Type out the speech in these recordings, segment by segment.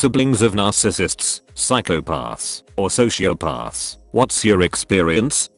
siblings of narcissists, psychopaths, or sociopaths. What's your experience?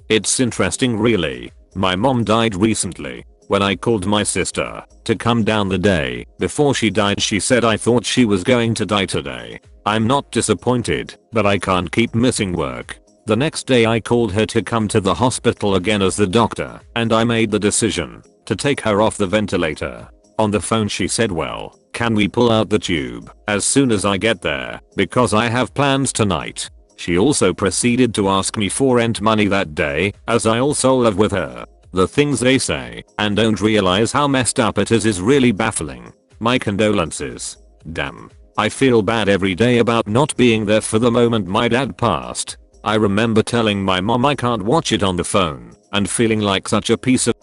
It's interesting really. My mom died recently. When I called my sister to come down the day before she died, she said I thought she was going to die today. I'm not disappointed, but I can't keep missing work. The next day I called her to come to the hospital again as the doctor, and I made the decision to take her off the ventilator. On the phone she said, well, can we pull out the tube as soon as I get there, because I have plans tonight. She also proceeded to ask me for rent money that day, as I also live with her. The things they say and don't realize how messed up it is really baffling. My condolences. Damn. I feel bad every day about not being there for the moment my dad passed. I remember telling my mom I can't watch it on the phone and feeling like such a piece of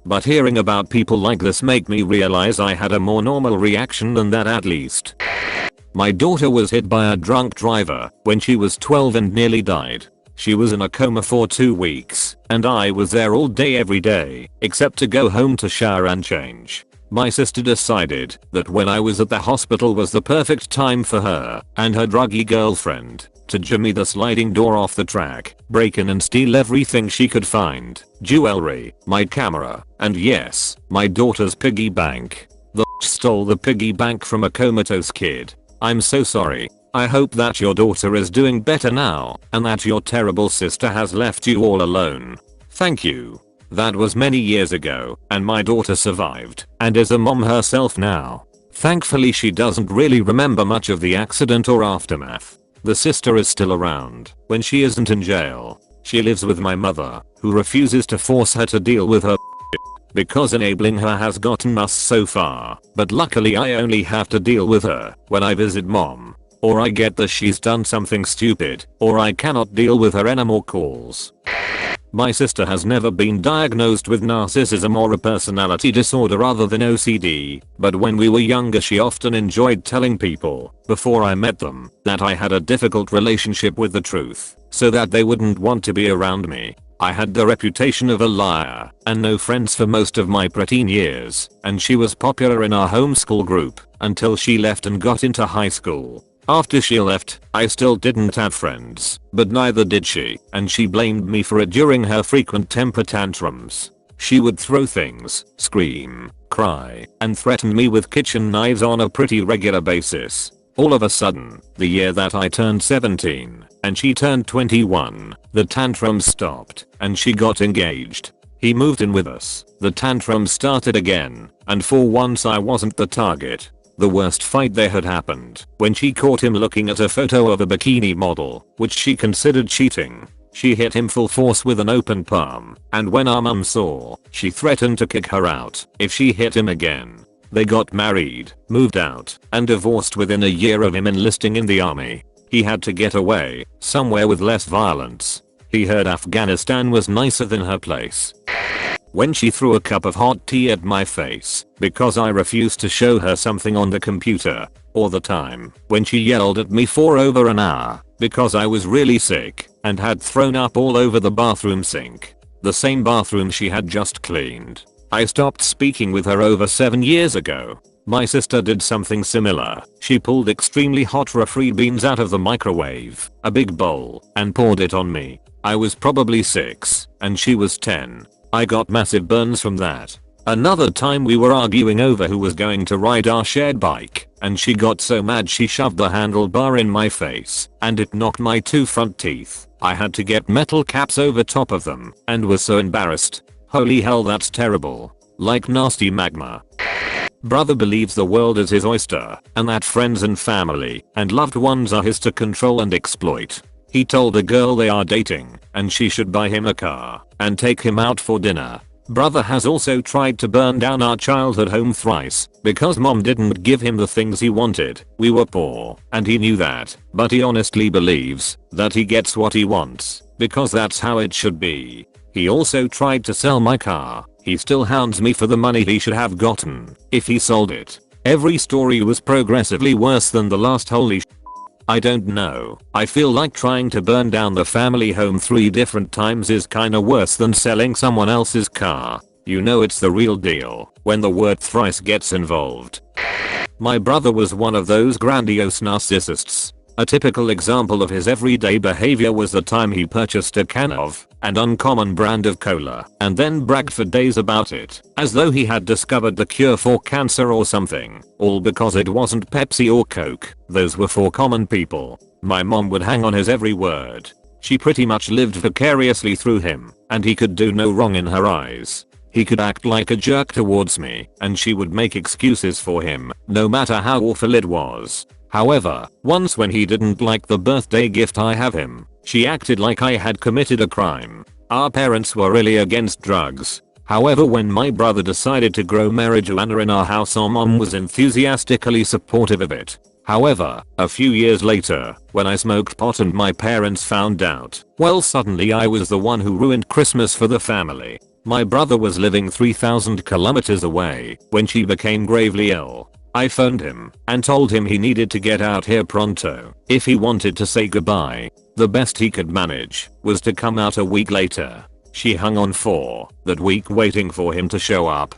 but hearing about people like this make me realize I had a more normal reaction than that at least. My daughter was hit by a drunk driver when she was 12 and nearly died. She was in a coma for 2 weeks, and I was there all day every day, except to go home to shower and change. My sister decided that when I was at the hospital was the perfect time for her and her druggy girlfriend to jimmy the sliding door off the track, break in and steal everything she could find. Jewelry, my camera, and yes, my daughter's piggy bank. The stole the piggy bank from a comatose kid. I'm so sorry. I hope that your daughter is doing better now and that your terrible sister has left you all alone. Thank you. That was many years ago, and my daughter survived and is a mom herself now. Thankfully she doesn't really remember much of the accident or aftermath. The sister is still around when she isn't in jail. She lives with my mother, who refuses to force her to deal with her because enabling her has gotten us so far, but luckily I only have to deal with her when I visit mom. Or I get that she's done something stupid, or I cannot deal with her anymore calls. My sister has never been diagnosed with narcissism or a personality disorder other than OCD, but when we were younger she often enjoyed telling people, before I met them, that I had a difficult relationship with the truth, so that they wouldn't want to be around me. I had the reputation of a liar and no friends for most of my preteen years, and she was popular in our homeschool group until she left and got into high school. After she left, I still didn't have friends, but neither did she, and she blamed me for it during her frequent temper tantrums. She would throw things, scream, cry, and threaten me with kitchen knives on a pretty regular basis. All of a sudden, the year that I turned 17 and she turned 21, the tantrums stopped and she got engaged. He moved in with us, the tantrums started again, and for once I wasn't the target. The worst fight there had happened when she caught him looking at a photo of a bikini model, which she considered cheating. She hit him full force with an open palm, and when our mum saw, she threatened to kick her out if she hit him again. They got married, moved out, and divorced within a year of him enlisting in the army. He had to get away, somewhere with less violence. He heard Afghanistan was nicer than her place. When she threw a cup of hot tea at my face because I refused to show her something on the computer, or the time when she yelled at me for over an hour because I was really sick and had thrown up all over the bathroom sink, the same bathroom she had just cleaned. I stopped speaking with her over 7 years ago. My sister did something similar. She pulled extremely hot refried beans out of the microwave, a big bowl, and poured it on me. I was probably 6 and she was 10. I got massive burns from that. Another time we were arguing over who was going to ride our shared bike, and she got so mad she shoved the handlebar in my face, and it knocked my 2 front teeth. I had to get metal caps over top of them, and was so embarrassed. Holy hell, that's terrible. Like nasty magma. Brother believes the world is his oyster, and that friends and family and loved ones are his to control and exploit. He told a girl they are dating, and she should buy him a car and take him out for dinner. Brother has also tried to burn down our childhood home thrice because mom didn't give him the things he wanted. We were poor, and he knew that, but he honestly believes that he gets what he wants because that's how it should be. He also tried to sell my car. He still hounds me for the money he should have gotten if he sold it. Every story was progressively worse than the last. Holy sh*. I don't know. I feel like trying to burn down the family home 3 different times is kinda worse than selling someone else's car. You know it's the real deal when the word thrice gets involved. My brother was one of those grandiose narcissists. A typical example of his everyday behavior was the time he purchased a can of an uncommon brand of cola and then bragged for days about it, as though he had discovered the cure for cancer or something, all because it wasn't Pepsi or Coke, those were for common people. My mom would hang on his every word. She pretty much lived vicariously through him, and he could do no wrong in her eyes. He could act like a jerk towards me, and she would make excuses for him, no matter how awful it was. However, once when he didn't like the birthday gift I have him, she acted like I had committed a crime. Our parents were really against drugs. However, when my brother decided to grow marijuana in our house, our mom was enthusiastically supportive of it. However, a few years later, when I smoked pot and my parents found out, well, suddenly I was the one who ruined Christmas for the family. My brother was living 3,000 kilometers away when she became gravely ill. I phoned him and told him he needed to get out here pronto if he wanted to say goodbye. The best he could manage was to come out a week later. She hung on for that week waiting for him to show up.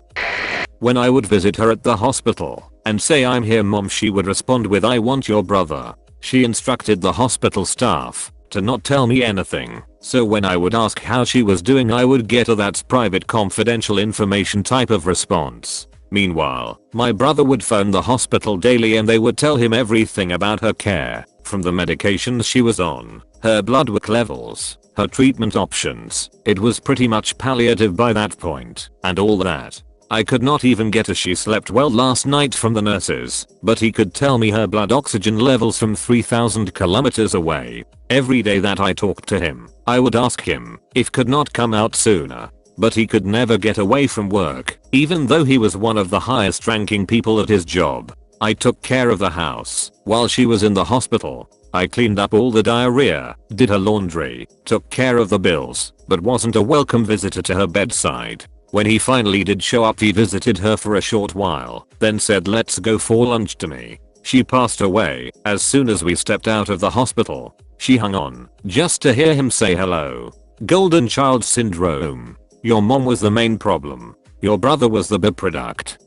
When I would visit her at the hospital and say, "I'm here mom," she would respond with, "I want your brother." She instructed the hospital staff to not tell me anything, so when I would ask how she was doing, I would get a "that's private confidential information" type of response. Meanwhile, my brother would phone the hospital daily and they would tell him everything about her care, from the medications she was on, her blood work levels, her treatment options. It was pretty much palliative by that point, and all that. I could not even get a "she slept well last night" from the nurses, but he could tell me her blood oxygen levels from 3,000 kilometers away. Every day that I talked to him, I would ask him if could not come out sooner. But he could never get away from work, even though he was one of the highest ranking people at his job. I took care of the house while she was in the hospital. I cleaned up all the diarrhea, did her laundry, took care of the bills, but wasn't a welcome visitor to her bedside. When he finally did show up, he visited her for a short while, then said, "Let's go for lunch" to me. She passed away as soon as we stepped out of the hospital. She hung on just to hear him say hello. Golden child syndrome. Your mom was the main problem. Your brother was the byproduct.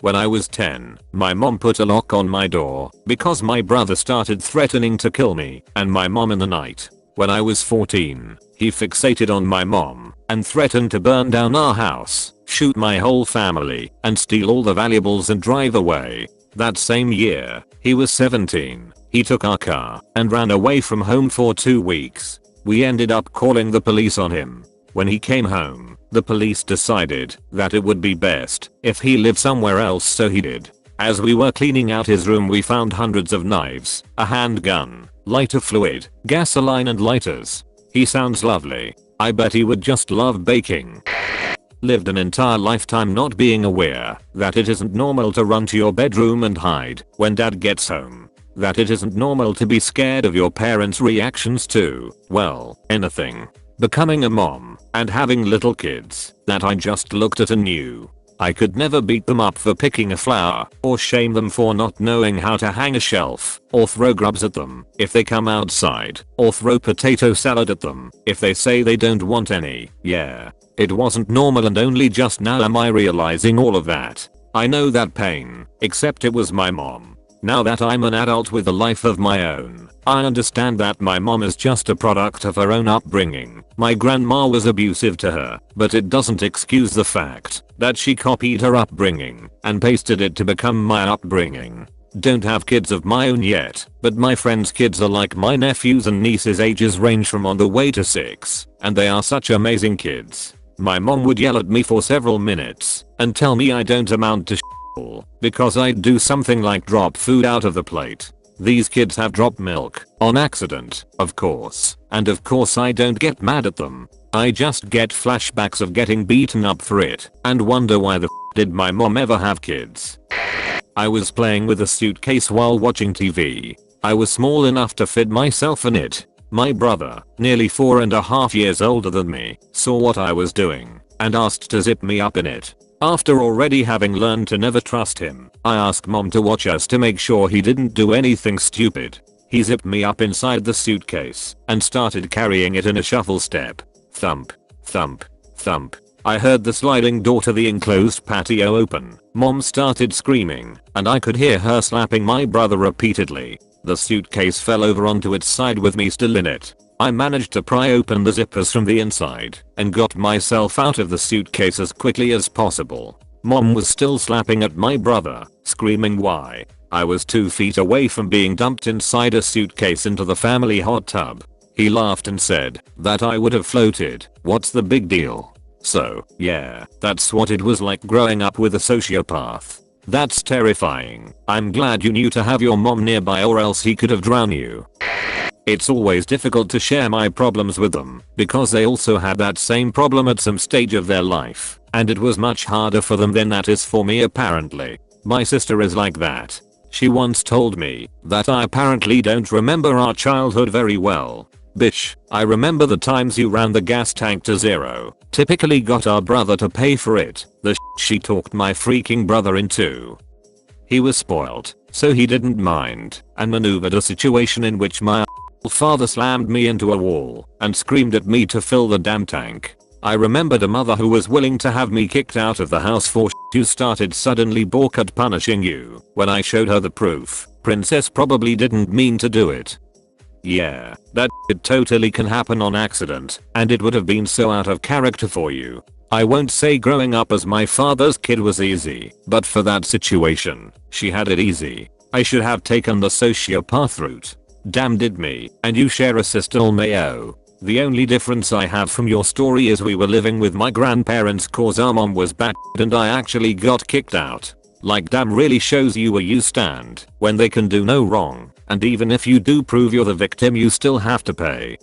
When I was 10, my mom put a lock on my door because my brother started threatening to kill me and my mom in the night. When I was 14, he fixated on my mom and threatened to burn down our house, shoot my whole family, and steal all the valuables and drive away. That same year, he was 17, he took our car and ran away from home for 2 weeks. We ended up calling the police on him. When he came home, the police decided that it would be best if he lived somewhere else, so he did. As we were cleaning out his room, we found hundreds of knives, a handgun, lighter fluid, gasoline and lighters. He sounds lovely. I bet he would just love baking. Lived an entire lifetime not being aware that it isn't normal to run to your bedroom and hide when dad gets home. That it isn't normal to be scared of your parents' reactions to, well, anything. Becoming a mom and having little kids that I just looked at and knew I could never beat them up for picking a flower, or shame them for not knowing how to hang a shelf, or throw grubs at them if they come outside, or throw potato salad at them if they say they don't want any. Yeah, it wasn't normal, and only just now am I realizing all of that. I know that pain, except it was my mom. Now that I'm an adult with a life of my own, I understand that my mom is just a product of her own upbringing. My grandma was abusive to her, but it doesn't excuse the fact that she copied her upbringing and pasted it to become my upbringing. Don't have kids of my own yet, but my friends' kids are like my nephews and nieces, ages range from on the way to 6, and they are such amazing kids. My mom would yell at me for several minutes and tell me I don't amount to because I'd do something like drop food out of the plate. These kids have dropped milk on accident, of course, and of course I don't get mad at them. I just get flashbacks of getting beaten up for it and wonder why the did my mom ever have kids. I was playing with a suitcase while watching TV. I was small enough to fit myself in it. My brother, nearly 4.5 years older than me, saw what I was doing and asked to zip me up in it. After already having learned to never trust him, I asked mom to watch us to make sure he didn't do anything stupid. He zipped me up inside the suitcase and started carrying it in a shuffle step. Thump, thump, thump. I heard the sliding door to the enclosed patio open. Mom started screaming, and I could hear her slapping my brother repeatedly. The suitcase fell over onto its side with me still in it. I managed to pry open the zippers from the inside and got myself out of the suitcase as quickly as possible. Mom was still slapping at my brother, screaming why. I was 2 feet away from being dumped inside a suitcase into the family hot tub. He laughed and said that I would have floated. What's the big deal? So, yeah, that's what it was like growing up with a sociopath. That's terrifying. I'm glad you knew to have your mom nearby or else he could have drowned you. It's always difficult to share my problems with them because they also had that same problem at some stage of their life, and it was much harder for them than that is for me apparently. My sister is like that. She once told me that I apparently don't remember our childhood very well. Bitch, I remember the times you ran the gas tank to zero, typically got our brother to pay for it, the she talked my freaking brother into. He was spoiled, so he didn't mind, and maneuvered a situation in which my father slammed me into a wall and screamed at me to fill the damn tank. I remembered a mother who was willing to have me kicked out of the house for you started suddenly balk at punishing you. When I showed her the proof, princess probably didn't mean to do it. Yeah, that it totally can happen on accident, and it would have been so out of character for you. I won't say growing up as my father's kid was easy, but for that situation, she had it easy. I should have taken the sociopath route. Damn did me, and you share a sister Mayo. The only difference I have from your story is we were living with my grandparents cause our mom was bad and I actually got kicked out. Like damn really shows you where you stand when they can do no wrong, and even if you do prove you're the victim you still have to pay.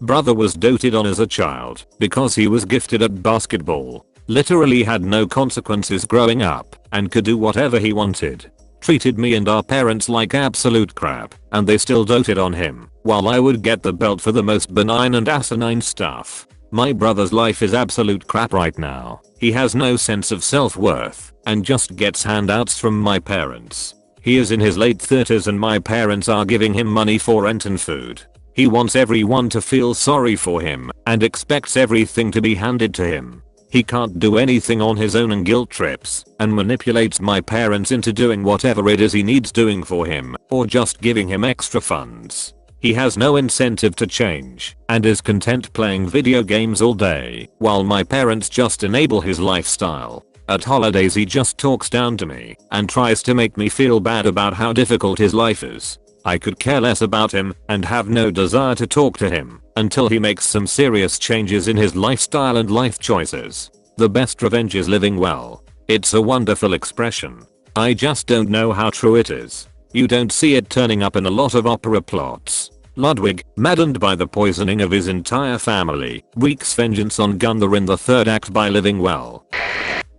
Brother was doted on as a child because he was gifted at basketball. Literally had no consequences growing up and could do whatever he wanted. Treated me and our parents like absolute crap, and they still doted on him, while I would get the belt for the most benign and asinine stuff. My brother's life is absolute crap right now. He has no sense of self-worth, and just gets handouts from my parents. He is in his late 30s and my parents are giving him money for rent and food. He wants everyone to feel sorry for him, and expects everything to be handed to him. He can't do anything on his own and guilt trips and manipulates my parents into doing whatever it is he needs doing for him or just giving him extra funds. He has no incentive to change and is content playing video games all day while my parents just enable his lifestyle. At holidays he just talks down to me and tries to make me feel bad about how difficult his life is. I could care less about him and have no desire to talk to him until he makes some serious changes in his lifestyle and life choices. The best revenge is living well. It's a wonderful expression. I just don't know how true it is. You don't see it turning up in a lot of opera plots. Ludwig, maddened by the poisoning of his entire family, wreaks vengeance on Gunther in the third act by living well.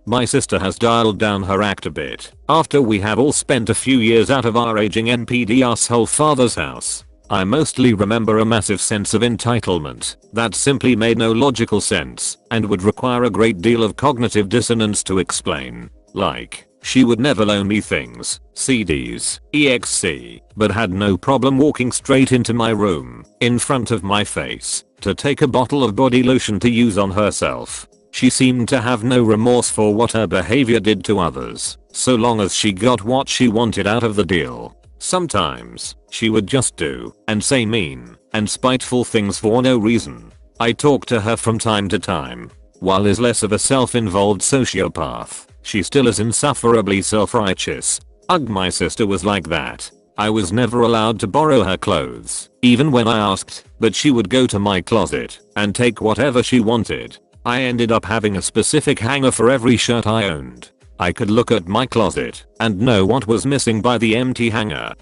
My sister has dialed down her act a bit after we have all spent a few years out of our aging NPD asshole father's house. I mostly remember a massive sense of entitlement that simply made no logical sense and would require a great deal of cognitive dissonance to explain. Like, she would never loan me things, CDs, EXC, but had no problem walking straight into my room, in front of my face, to take a bottle of body lotion to use on herself. She seemed to have no remorse for what her behavior did to others, so long as she got what she wanted out of the deal. Sometimes, she would just do and say mean and spiteful things for no reason. I talk to her from time to time. While is less of a self-involved sociopath, she still is insufferably self-righteous. Ugh, my sister was like that. I was never allowed to borrow her clothes, even when I asked, but she would go to my closet and take whatever she wanted. I ended up having a specific hanger for every shirt I owned. I could look at my closet and know what was missing by the empty hanger.